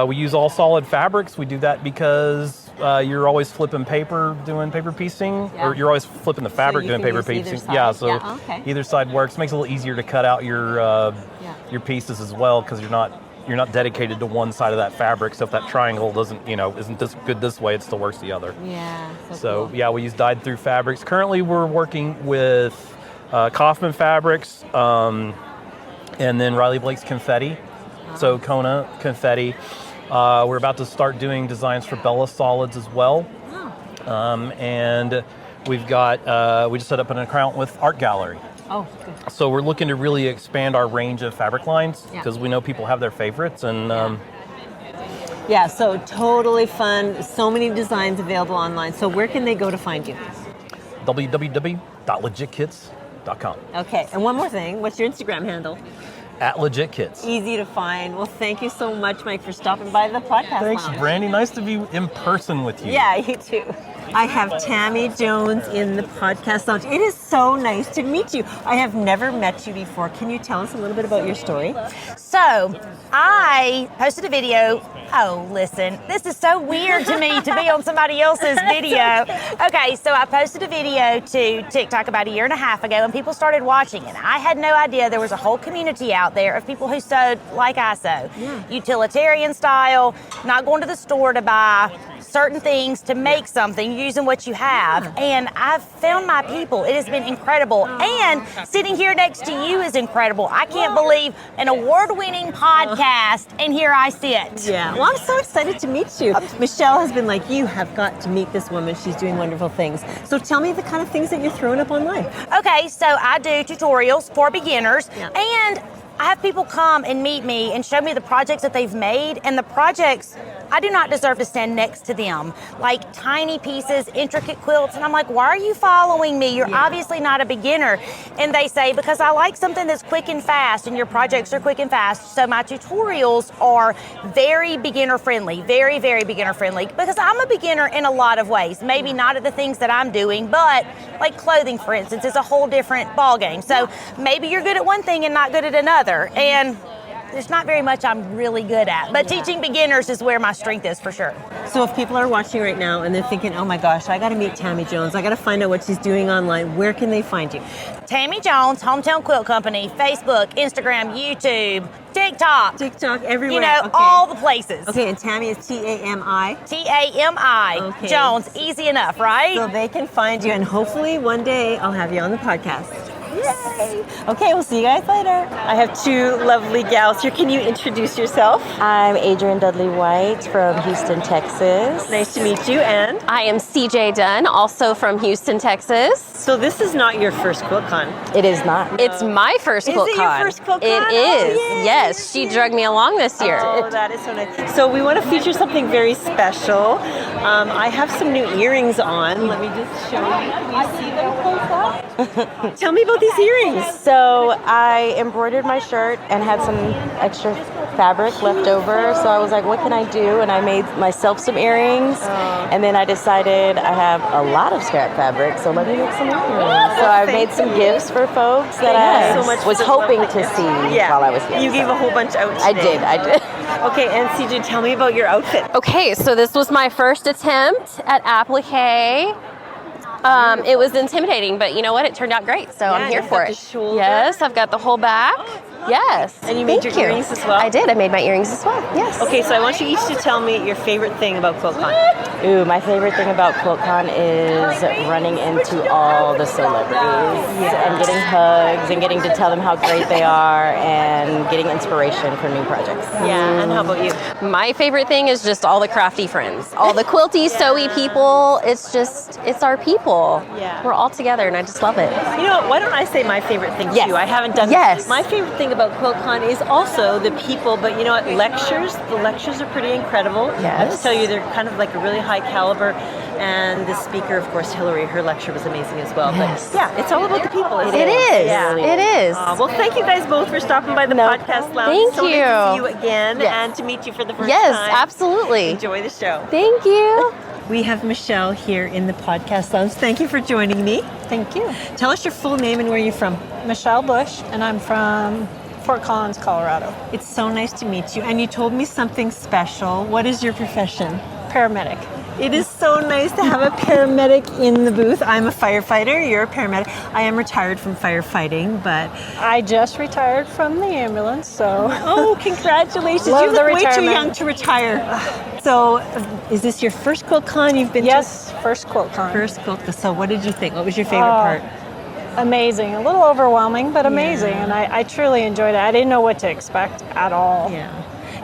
We use all solid fabrics. We do that because you're always flipping paper doing paper piecing, or you're always flipping the fabric doing paper piecing. Either side works. Makes it a little easier to cut out your pieces as well because you're not you're not dedicated to one side of that fabric. So if that triangle isn't this good this way, it still works the other. Yeah. So cool. yeah, we use dyed through fabrics. Currently, we're working with Kaufman fabrics, and then Riley Blake's confetti. So Kona confetti. We're about to start doing designs for Bella Solids as well. And we've got, we just set up an account with Art Gallery. Oh, good. So we're looking to really expand our range of fabric lines because we know people have their favorites. And yeah, so totally fun. So many designs available online. So where can they go to find you? www.legitkits.com. Okay, and one more thing. What's your Instagram handle? @LegitKits. Easy to find. Well, thank you so much, Mike, for stopping by the podcast. Thanks, lounge. Brandy. Nice to be in person with you. Yeah, you too. I have Tammy Jones in the podcast lounge. It is so nice to meet you. I have never met you before. Can you tell us a little bit about your story? So, I posted a video. Oh, listen, this is so weird to me to be on somebody else's video. Okay, so I posted a video to TikTok about a year and a half ago, and people started watching it. I had no idea there was a whole community out there of people who sewed like I sew. Utilitarian style, not going to the store to buy certain things to make something, using what you have. And I've found my people. It has been incredible. And sitting here next to you is incredible. I can't believe an award-winning podcast, and here I sit. Yeah, well, I'm so excited to meet you. Michelle has been like, you have got to meet this woman. She's doing wonderful things. So tell me the kind of things that you're throwing up online. Okay, so I do tutorials for beginners, and I have people come and meet me and show me the projects that they've made, and the projects, I do not deserve to stand next to them. Like tiny pieces, intricate quilts, and I'm like, why are you following me? You're obviously not a beginner. And they say, because I like something that's quick and fast, and your projects are quick and fast. So my tutorials are very beginner friendly, very, very beginner friendly, because I'm a beginner in a lot of ways. Maybe not at the things that I'm doing, but like clothing, for instance, is a whole different ballgame. So maybe you're good at one thing and not good at another. And there's not very much I'm really good at, but teaching beginners is where my strength is for sure. So if people are watching right now and they're thinking, oh my gosh, I got to meet Tammy Jones, I got to find out what she's doing online, where can they find you? Tammy Jones, Hometown Quilt Company, Facebook, Instagram, YouTube, TikTok. TikTok, everywhere. You know, all the places. Okay, and Tammy is T-A-M-I? T-A-M-I, okay. Jones, easy enough, right? So they can find you, and hopefully one day I'll have you on the podcast. Yay! Okay, we'll see you guys later. I have two lovely gals here. Can you introduce yourself? I'm Adrienne Dudley White from Houston, Texas. Nice to meet you. And? I am CJ Dunn, also from Houston, Texas. So this is not your first QuiltCon? It is not. No. It's my first QuiltCon. Is it your first QuiltCon? It is. Oh, yes, she dragged me along this year. Oh, that is so nice. So we want to feature something very special. I have some new earrings on. Let me just show you. Can you see them close up? Tell me about these earrings. So I embroidered my shirt and had some extra fabric left over. So I was like, what can I do? And I made myself some earrings. And then I decided I have a lot of scrap fabric, so let me make some earrings. So I made some gifts for folks that I was hoping to see while I was here. You gave a whole bunch out today. I did. Okay, and CJ, tell me about your outfit. Okay, so this was my first attempt at applique. It was intimidating, but you know what? It turned out great, so I'm here for it. Yes, I've got the whole back. Yes. And you made your earrings as well? I did. I made my earrings as well. Yes. Okay, so I want you each to tell me your favorite thing about QuiltCon. Ooh, my favorite thing about QuiltCon is running into all the celebrities and getting hugs and getting to tell them how great they are and getting inspiration for new projects. Yeah, and how about you? My favorite thing is just all the crafty friends. All the quilty, sewy people. It's our people. Yeah. We're all together and I just love it. You know what? Why don't I say my favorite thing too? I haven't done Yes. My favorite thing about QuiltCon is also the people, but you know what? Lectures. The lectures are pretty incredible. Yes. I have to tell you, they're kind of like a really high caliber. And the speaker, of course, Hillary, her lecture was amazing as well. Yes. But yeah, it's all about the people. Isn't It is. Yeah. It is. Well, thank you guys both for stopping by the podcast lounge. Thank so you. Nice to see you again and to meet you for the first Yes, time. absolutely. Enjoy the show. Thank you. We have Michelle here in the podcast lounge. Thank you for joining me. Thank you. Tell us your full name and where you're from. Michelle Bush, and I'm from Fort Collins, Colorado. It's so nice to meet you. And you told me something special. What is your profession? Paramedic. It is so nice to have a paramedic in the booth. I'm a firefighter. You're a paramedic. I am retired from firefighting, but I just retired from the ambulance, so. Oh, congratulations! Love You the look way too retirement. young to retire. So, is this your first QuiltCon you've been Yes, first QuiltCon. First QuiltCon. So, what did you think? What was your favorite part? Amazing. A little overwhelming, but amazing. And I truly enjoyed it. I didn't know what to expect at all.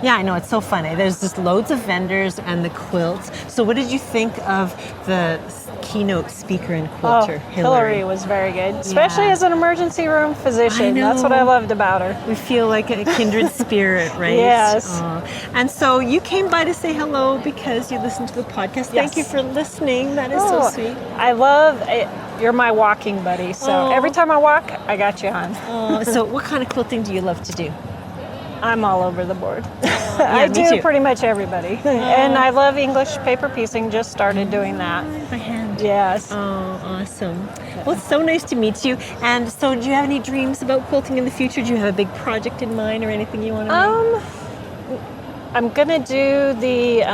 Yeah, I know, it's so funny. There's just loads of vendors and the quilts. So what did you think of the keynote speaker in Quilter, Hillary was very good, especially as an emergency room physician. That's what I loved about her. We feel like a kindred spirit, right? Yes. And so you came by to say hello because you listened to the podcast. Thank you for listening. That is so sweet. I love it. You're my walking buddy. So every time I walk, I got you on. So what kind of quilting do you love to do? I'm all over the board. Yeah, I me do too. pretty much everybody. And I love English paper piecing, just started doing that. By hand. Yes. Oh, awesome. Well, it's so nice to meet you. And so do you have any dreams about quilting in the future? Do you have a big project in mind or anything you want to make? I'm gonna do the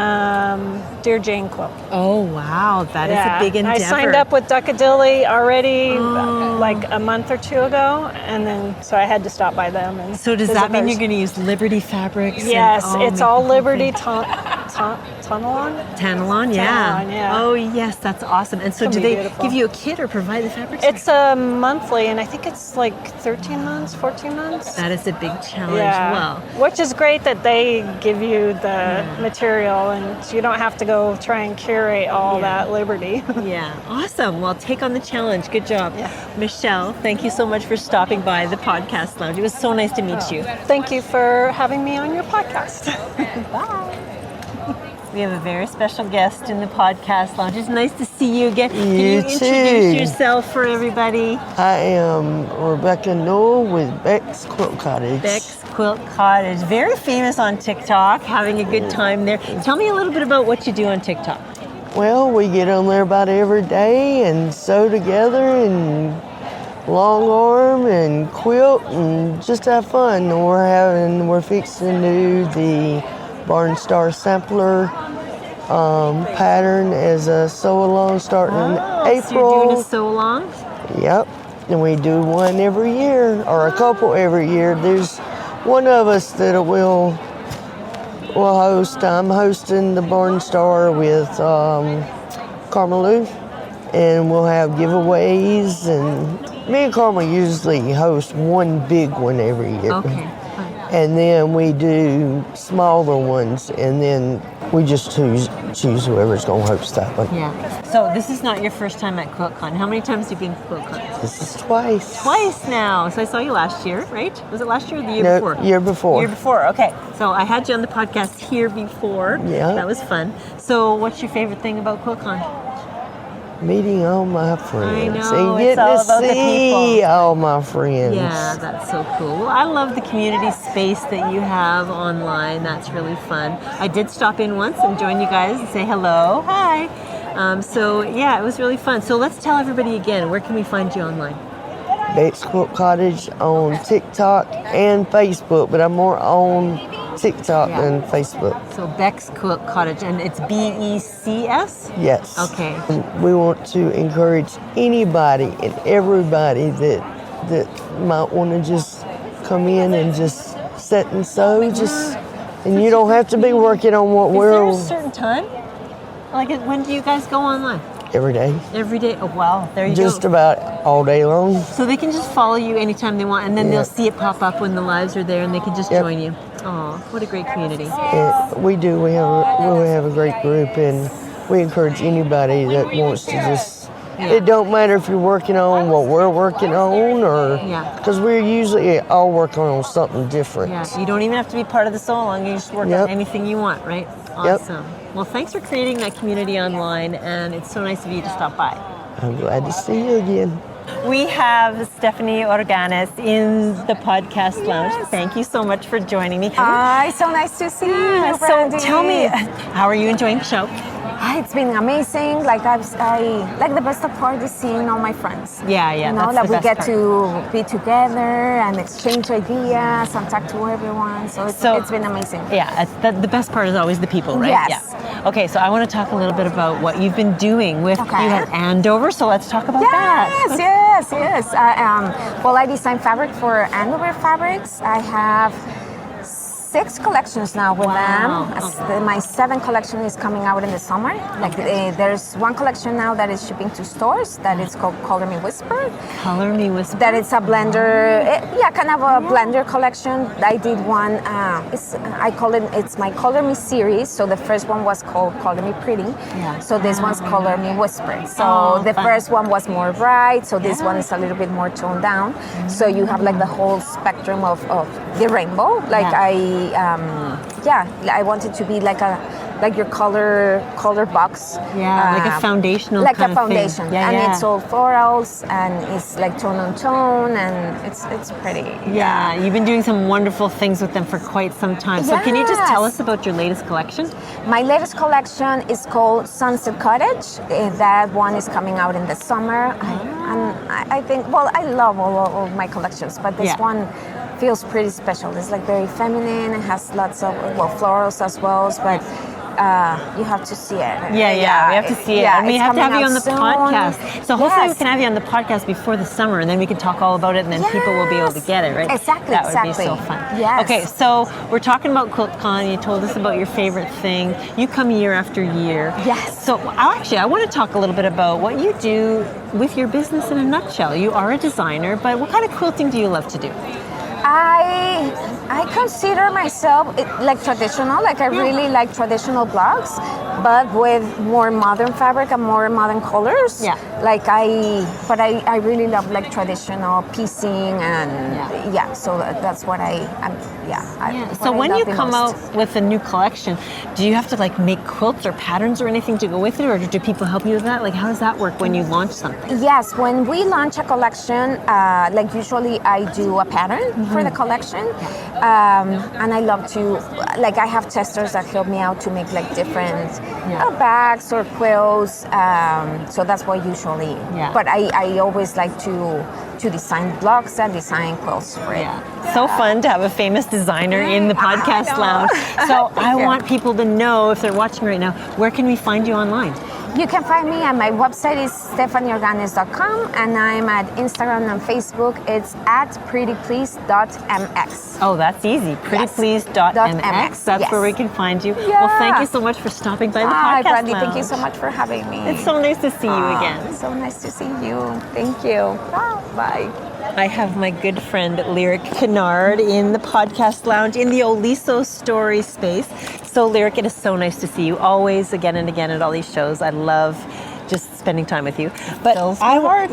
Dear Jane quilt. Oh wow, that is a big endeavor. I signed up with Duckadilly already like a month or two ago, and then so I had to stop by them. And So does that mean you're going to use Liberty fabrics? Yes, and, it's make all the whole Liberty thing? Tanalon. Tanalon, yeah. Tanalon, yeah. Oh yes, that's awesome. And so It's do gonna be they beautiful. give you a kit or provide the fabrics? It's a monthly, and I think it's like 13 months, 14 months. That is a big challenge. Yeah. Well, Which is great that they give you the material, and you don't have to go try and curate all that Liberty. yeah, awesome. Well, take on the challenge. Good job. Michelle, thank you so much for stopping by the podcast lounge. It was so nice to meet you. Thank you for having me on your podcast. Bye. We have a very special guest in the podcast lounge. It's nice to see you again. Can you introduce yourself for everybody? I am Rebecca Newell with Beck's Quilt Cottage. Beck's Quilt Cottage. Very famous on TikTok, having a good time there. Tell me a little bit about what you do on TikTok. Well, we get on there about every day and sew together and long arm and quilt and just have fun. We're fixing to do the Barn Star Sampler pattern as a sew along starting in April. So you're doing a sew along? Yep, and we do one every year, or a couple every year. There's one of us that will host. I'm hosting the Barn Star with Carmelou, and we'll have giveaways. And me and Carmel usually host one big one every year. Okay. And then we do smaller ones, and then we just choose whoever's going to host that one. Yeah. So this is not your first time at QuiltCon. How many times have you been to QuiltCon? This is twice. Twice now. So I saw you last year, right? Was it last year or the year No, before? year before. Year before, okay. So I had you on the podcast here before. Yeah. That was fun. So what's your favorite thing about QuiltCon? Meeting all my friends know, and it's getting all to about the see people. all my friends. Yeah, that's so cool. Well, I love the community space that you have online. That's really fun. I did stop in once and join you guys and say hello. Hi. So yeah, it was really fun. So let's tell everybody again, where can we find you online? Beck's Quilt Cottage on TikTok and Facebook, but I'm more on TikTok than Facebook. So Beck's Quilt Cottage, and it's BECS? Yes. Okay. We want to encourage anybody and everybody that might want to just come in and just sit and sew, and you don't have to be working on what Is we're there a certain time? Like when do you guys go online? every day. Every day? Oh wow, there you Just go. about all day long. So they can just follow you anytime they want, and then they'll see it pop up when the lives are there, and they can just join you. Oh, what a great community. We do. We have a great group, and we encourage anybody that wants to just. It don't matter if you're working on what we're working on, or because we're usually all working on something different. Yeah, you don't even have to be part of the sew along. You just work on anything you want, right? Awesome. Well, thanks for creating that community online, and it's so nice of you to stop by. I'm glad to see you again. We have Stephanie Organes in the podcast lounge. Thank you so much for joining me. Hi, so nice to see you, So Brandy. tell me, how are you enjoying the show? It's been amazing. Like I like the best part is seeing all my friends. Yeah, You know, that's that the we best get part. to be together and exchange ideas and talk to everyone. So it's been amazing. Yeah, the best part is always the people, right? Yes. Yeah. Okay, so I want to talk a little bit about what you've been doing with, Okay. you had Andover, so let's talk about that. Yes. Well, I design fabric for Andover Fabrics. I have 6 collections now with them. My 7th collection is coming out in the summer. There's one collection now that is shipping to stores that is called Color Me Whisper. Color Me Whisper. That it's a blender, kind of a blender collection. I did one. It's my Color Me series. So the first one was called Color Me Pretty. Yeah. So this one's Color Me Whisper. So the first one was more bright. So this one is a little bit more toned down. So you have like the whole spectrum of the rainbow. I want it to be like your color box. Yeah, like a foundational like kind a foundation. Of thing. Yeah, and it's all florals and it's like tone on tone and it's pretty. Yeah, you've been doing some wonderful things with them for quite some time. So can you just tell us about your latest collection? My latest collection is called Sunset Cottage. That one is coming out in the summer. I think, I love all of my collections, but this one feels pretty special. It's like very feminine. It has lots of florals as well, but you have to see it. Yeah, we have to see it. And we have to have you on the podcast. So hopefully we can have you on the podcast before the summer, and then we can talk all about it, and then people will be able to get it, right? Exactly. That would be so fun. Yes. Okay, so we're talking about QuiltCon. You told us about your favorite thing. You come year after year. Yes. So I want to talk a little bit about what you do with your business in a nutshell. You are a designer, but what kind of quilting do you love to do? I consider myself like traditional. Like I really like traditional blocks, but with more modern fabric and more modern colors. Yeah. I really love like traditional piecing and so that's what So when you come out with a new collection, do you have to like make quilts or patterns or anything to go with it, or do people help you with that? Like how does that work when you launch something? Yes, when we launch a collection, usually I do a pattern for the collection, and I love to I have testers that help me out to make like different bags or quilts. So that's what usually. Yeah. But I always like to design blocks and design quilts for it. So fun to have a famous designer in the podcast lounge. So I want people to know, if they're watching right now, where can we find you online? You can find me at my website is stephanieorganes.com, and I'm at Instagram and Facebook. It's at prettyplease.mx. Oh, that's easy. Prettyplease.mx. That's where we can find you. Yeah. Well, thank you so much for stopping by the Hi, podcast Brandy. lounge. Thank you so much for having me. It's so nice to see you again. So nice to see you. Thank you. Bye. I have my good friend Lyric Kennard in the podcast lounge in the Oliso Story Space. So Lyric, it is so nice to see you always, again and again at all these shows. I love just spending time with you. But I want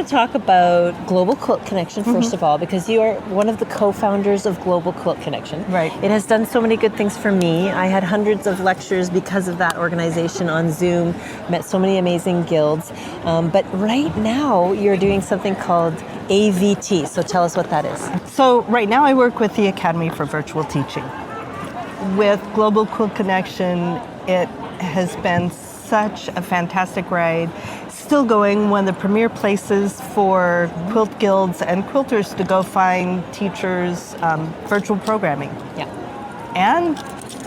to talk about Global Quilt Connection first of all, because you are one of the co-founders of Global Quilt Connection. Right. It has done so many good things for me. I had hundreds of lectures because of that organization on Zoom, met so many amazing guilds. But right now you're doing something called AVT. So tell us what that is. So right now I work with the Academy for Virtual Teaching. With Global Quilt Connection, it has been such a fantastic ride. Still going, one of the premier places for quilt guilds and quilters to go find teachers, virtual programming. Yeah. And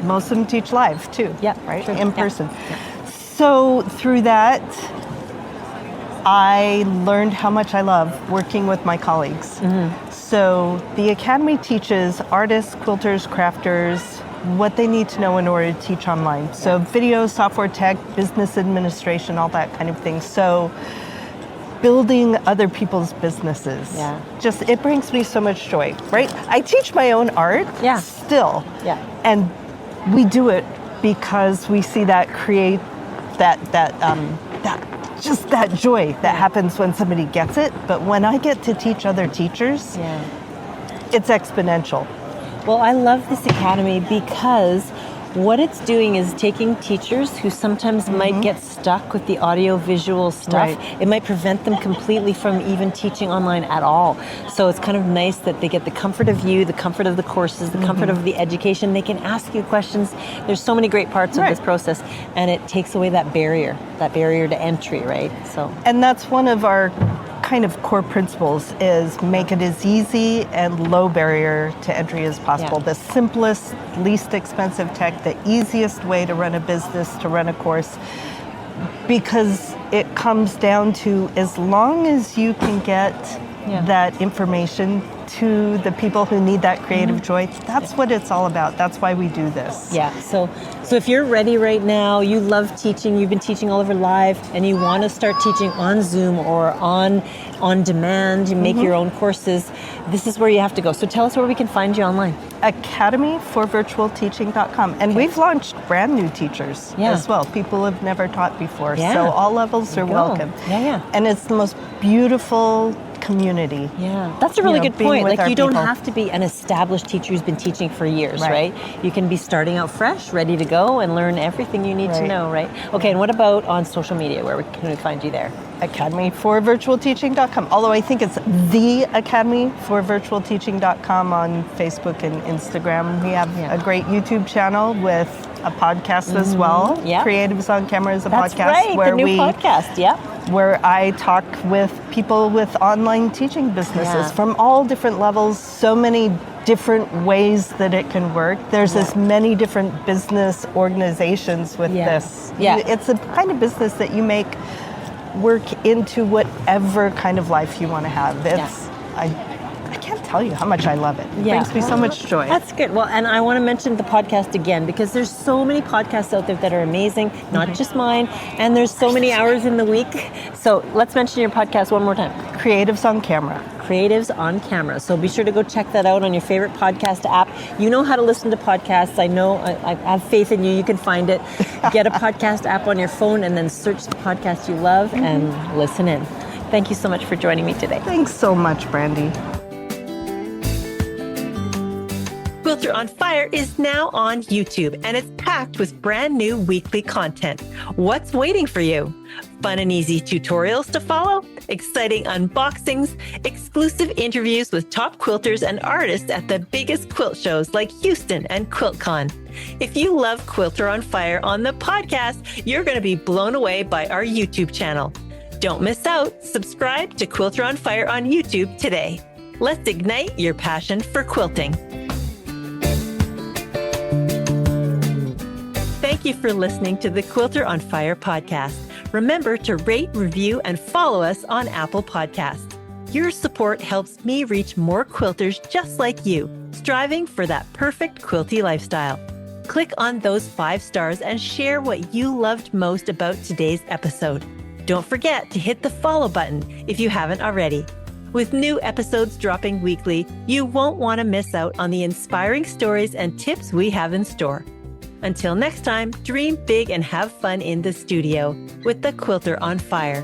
most of them teach live too. Yeah. Right? True. In person. Yeah. So through that, I learned how much I love working with my colleagues. So the Academy teaches artists, quilters, crafters, what they need to know in order to teach online. So video, software tech, business administration, all that kind of thing. So building other people's businesses. Yeah. Just, it brings me so much joy, right? I teach my own art still. Yeah. And we do it because we see that create that joy that happens when somebody gets it. But when I get to teach other teachers, it's exponential. Well, I love this academy because what it's doing is taking teachers who sometimes might get stuck with the audio-visual stuff. Right. It might prevent them completely from even teaching online at all. So it's kind of nice that they get the comfort of you, the comfort of the courses, the comfort of the education. They can ask you questions. There's so many great parts of this process, and it takes away that barrier to entry, right? So. And that's one of our kind of core principles is make it as easy and low barrier to entry as possible. The simplest, least expensive tech, the easiest way to run a business, to run a course, because it comes down to as long as you can get that information to the people who need that creative joy, that's what it's all about. That's why we do this. Yeah, so if you're ready right now, you love teaching, you've been teaching all over live, and you want to start teaching on Zoom or on demand, you make your own courses, this is where you have to go. So tell us where we can find you online. academyforvirtualteaching.com. And we've launched brand new teachers as well, people who have never taught before. So all levels are welcome. And it's the most beautiful community. That's a really good point. Like, you don't people. have to be an established teacher who's been teaching for years, right? You can be starting out fresh, ready to go, and learn everything you need to know, right? Okay, and what about on social media? Where can we find you there? academyforvirtualteaching.com. Although I think it's the academyforvirtualteaching.com on Facebook and Instagram. We have a great YouTube channel with a podcast as well. Creatives on Camera is a podcast where the new podcast, where I talk with people with online teaching businesses from all different levels, so many different ways that it can work. There's as many different business organizations with this. It's a kind of business that you make work into whatever kind of life you want to have. I can't tell you how much I love it. It brings me so much joy. That's good. Well, and I want to mention the podcast again, because there's so many podcasts out there that are amazing, not just mine, and there's so many hours in the week. So let's mention your podcast one more time. Creatives on Camera. Creatives on Camera. So be sure to go check that out on your favorite podcast app. You know how to listen to podcasts. I know, I have faith in you. You can find it. Get a podcast app on your phone and then search the podcast you love and listen in. Thank you so much for joining me today. Thanks so much, Brandy. Quilter on Fire is now on YouTube, and it's packed with brand new weekly content. What's waiting for you? Fun and easy tutorials to follow, exciting unboxings, exclusive interviews with top quilters and artists at the biggest quilt shows like Houston and QuiltCon. If you love Quilter on Fire on the podcast, you're going to be blown away by our YouTube channel. Don't miss out. Subscribe to Quilter on Fire on YouTube today. Let's ignite your passion for quilting. Thank you for listening to the Quilter on Fire podcast. Remember to rate, review, and follow us on Apple Podcasts. Your support helps me reach more quilters just like you, striving for that perfect quilty lifestyle. Click on those 5 stars and share what you loved most about today's episode. Don't forget to hit the follow button if you haven't already. With new episodes dropping weekly, you won't want to miss out on the inspiring stories and tips we have in store. Until next time, dream big and have fun in the studio with the Quilter on Fire.